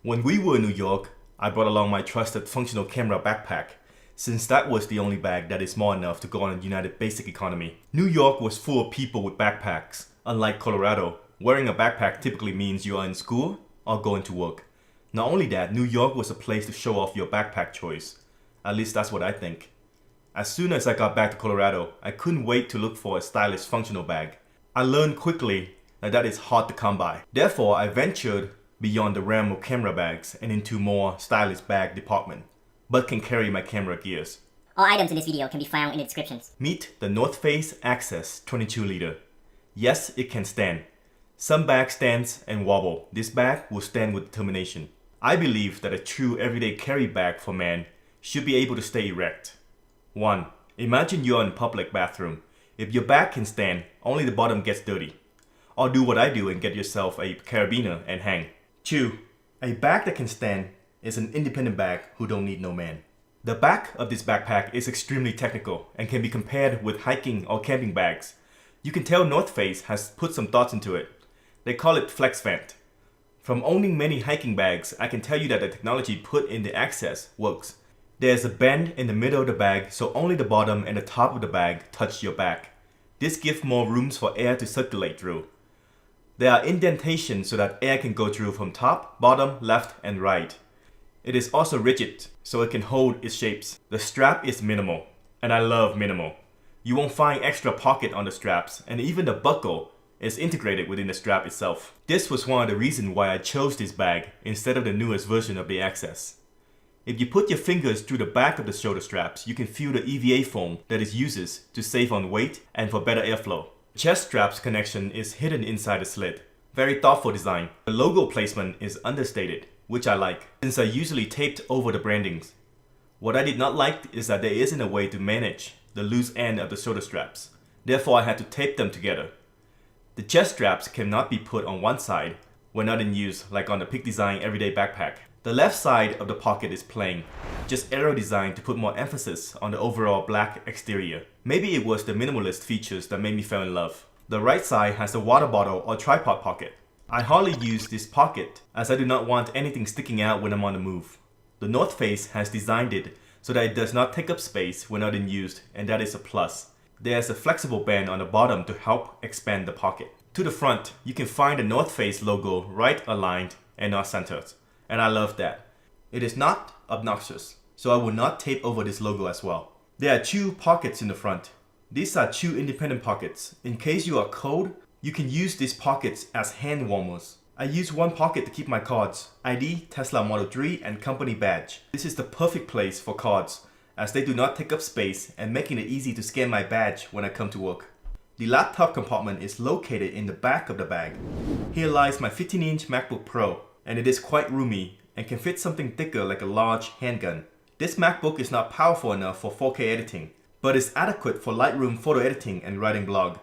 When we were in New York, I brought along my trusted functional camera backpack, since that was the only bag that is small enough to go on a United Basic Economy. New York was full of people with backpacks. Unlike Colorado, wearing a backpack typically means you are in school or going to work. Not only that, New York was a place to show off your backpack choice. At least that's what I think. As soon as I got back to Colorado, I couldn't wait to look for a stylish functional bag. I learned quickly that is hard to come by. Therefore, I ventured beyond the realm of camera bags and into more stylish bag department, but can carry my camera gears. All items in this video can be found in the descriptions. Meet the North Face Access 22 liter. Yes, it can stand. Some bags stands and wobble. This bag will stand with determination. I believe that a true everyday carry bag for man should be able to stay erect. 1. Imagine you're in a public bathroom. If your bag can stand, only the bottom gets dirty. Or do what I do and get yourself a carabiner and hang. 2. A bag that can stand is an independent bag who don't need no man. The back of this backpack is extremely technical and can be compared with hiking or camping bags. You can tell North Face has put some thoughts into it. They call it FlexVent. From owning many hiking bags, I can tell you that the technology put in the Access works. There's a bend in the middle of the bag, so only the bottom and the top of the bag touch your back. This gives more rooms for air to circulate through. There are indentations so that air can go through from top, bottom, left, and right. It is also rigid, so it can hold its shapes. The strap is minimal, and I love minimal. You won't find extra pocket on the straps, and even the buckle is integrated within the strap itself. This was one of the reasons why I chose this bag instead of the newest version of the Access. If you put your fingers through the back of the shoulder straps, you can feel the EVA foam that it uses to save on weight and for better airflow. The chest straps connection is hidden inside the slit. Very thoughtful design. The logo placement is understated, which I like, since I usually taped over the brandings. What I did not like is that there isn't a way to manage the loose end of the shoulder straps. Therefore, I had to tape them together. The chest straps cannot be put on one side when not in use, like on the Peak Design everyday backpack. The left side of the pocket is plain, just arrow design to put more emphasis on the overall black exterior. Maybe it was the minimalist features that made me fall in love. The right side has a water bottle or tripod pocket. I hardly use this pocket as I do not want anything sticking out when I'm on the move. The North Face has designed it so that it does not take up space when not in use, and that is a plus. There's a flexible band on the bottom to help expand the pocket. To the front, you can find the North Face logo right aligned and not centered, and I love that. It is not obnoxious, so I will not tape over this logo as well. There are 2 pockets in the front. These are 2 independent pockets. In case you are cold, you can use these pockets as hand warmers. I use one pocket to keep my cards, ID, Tesla Model 3, and company badge. This is the perfect place for cards, as they do not take up space and making it easy to scan my badge when I come to work. The laptop compartment is located in the back of the bag. Here lies my 15-inch MacBook Pro, and it is quite roomy and can fit something thicker like a large handgun. This MacBook is not powerful enough for 4K editing, but is adequate for Lightroom photo editing and writing blog.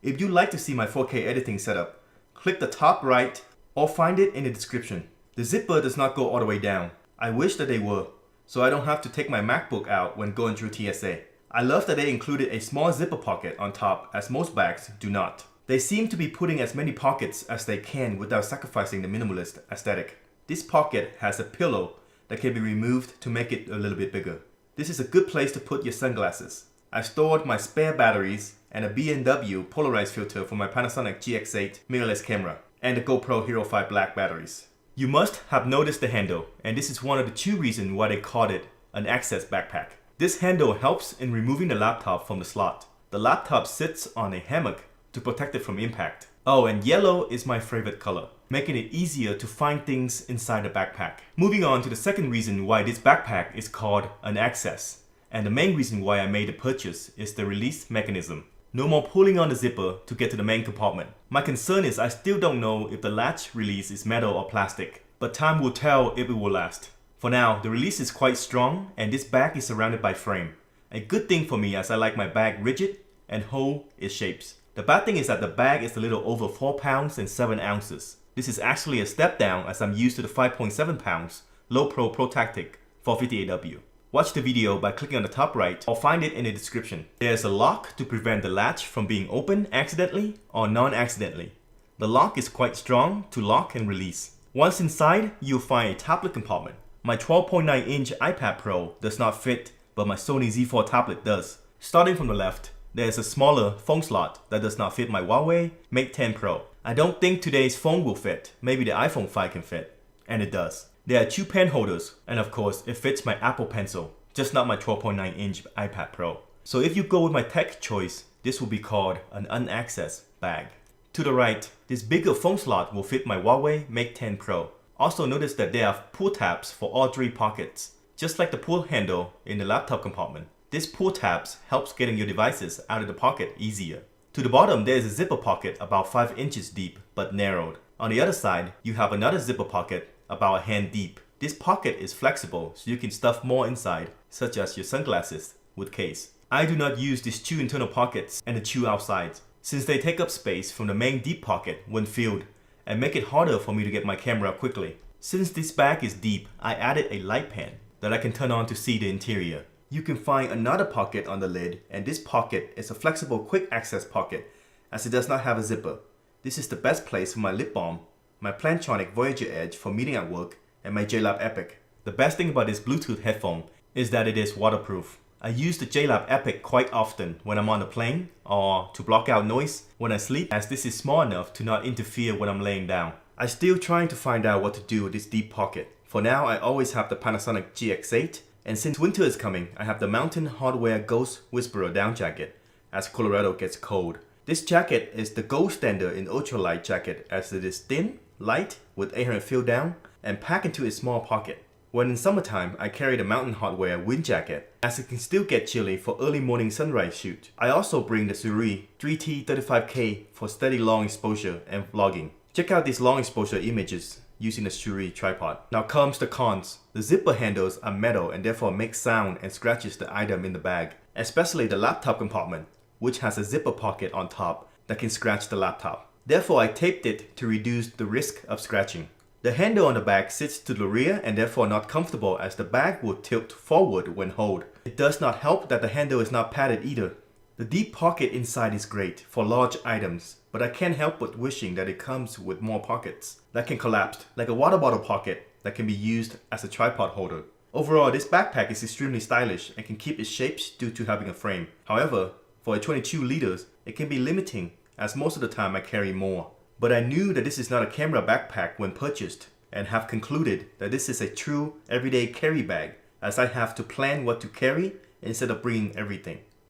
If you'd like to see my 4K editing setup, click the top right or find it in the description. The zipper does not go all the way down. I wish that they were, so I don't have to take my MacBook out when going through TSA. I love that they included a small zipper pocket on top, as most bags do not. They seem to be putting as many pockets as they can without sacrificing the minimalist aesthetic. This pocket has a pillow that can be removed to make it a little bit bigger. This is a good place to put your sunglasses. I stored my spare batteries and a B&W polarized filter for my Panasonic GX8 mirrorless camera and the GoPro Hero 5 Black batteries. You must have noticed the handle, and this is one of the 2 reasons why they called it an Access backpack. This handle helps in removing the laptop from the slot. The laptop sits on a hammock to protect it from impact. Oh, and yellow is my favorite color, making it easier to find things inside the backpack. Moving on to the second reason why this backpack is called an Access, and the main reason why I made the purchase is the release mechanism. No more pulling on the zipper to get to the main compartment. My concern is I still don't know if the latch release is metal or plastic, but time will tell if it will last. For now, the release is quite strong and this bag is surrounded by frame. A good thing for me as I like my bag rigid and hold its shapes. The bad thing is that the bag is a little over 4 pounds and 7 ounces. This is actually a step down as I'm used to the 5.7 pounds Low Pro Pro Tactic 458W. Watch the video by clicking on the top right or find it in the description. There's a lock to prevent the latch from being opened accidentally or non-accidentally. The lock is quite strong to lock and release. Once inside, you'll find a tablet compartment. My 12.9-inch iPad Pro does not fit, but my Sony Z4 tablet does. Starting from the left, there is a smaller phone slot that does not fit my Huawei Mate 10 Pro. I don't think today's phone will fit, maybe the iPhone 5 can fit. And it does. There are 2 pen holders, and of course it fits my Apple Pencil, just not my 12.9-inch iPad Pro. So if you go with my tech choice, this will be called an unaccessed bag. To the right, this bigger phone slot will fit my Huawei Mate 10 Pro. Also notice that there are pull tabs for all 3 pockets, just like the pull handle in the laptop compartment. This pull tabs helps getting your devices out of the pocket easier. To the bottom, there is a zipper pocket about 5 inches deep but narrowed. On the other side, you have another zipper pocket about a hand deep. This pocket is flexible so you can stuff more inside, such as your sunglasses with case. I do not use these 2 internal pockets and the 2 outsides, since they take up space from the main deep pocket when filled and make it harder for me to get my camera quickly. Since this bag is deep, I added a light pan that I can turn on to see the interior. You can find another pocket on the lid, and this pocket is a flexible quick access pocket as it does not have a zipper. This is the best place for my lip balm, my Plantronic Voyager Edge for meeting at work, and my JLab Epic. The best thing about this Bluetooth headphone is that it is waterproof. I use the JLab Epic quite often when I'm on the plane or to block out noise when I sleep, as this is small enough to not interfere when I'm laying down. I'm still trying to find out what to do with this deep pocket. For now, I always have the Panasonic GX8, and since winter is coming, I have the Mountain Hardwear Ghost Whisperer down jacket as Colorado gets cold. This jacket is the gold standard in ultralight jacket as it is thin, light, with 800 fill down, and packed into a small pocket. When in summertime, I carry the Mountain Hardwear wind jacket as it can still get chilly for early morning sunrise shoot. I also bring the Suri 3T35K for steady long exposure and vlogging. Check out these long exposure images using the Suri tripod. Now comes the cons. The zipper handles are metal and therefore make sound and scratches the item in the bag, especially the laptop compartment, which has a zipper pocket on top that can scratch the laptop. Therefore, I taped it to reduce the risk of scratching. The handle on the bag sits to the rear and therefore not comfortable as the bag will tilt forward when held. It does not help that the handle is not padded either. The deep pocket inside is great for large items, but I can't help but wishing that it comes with more pockets that can collapse, like a water bottle pocket that can be used as a tripod holder. Overall, this backpack is extremely stylish and can keep its shapes due to having a frame. However, for a 22 liters, it can be limiting as most of the time I carry more. But I knew that this is not a camera backpack when purchased and have concluded that this is a true everyday carry bag as I have to plan what to carry instead of bringing everything.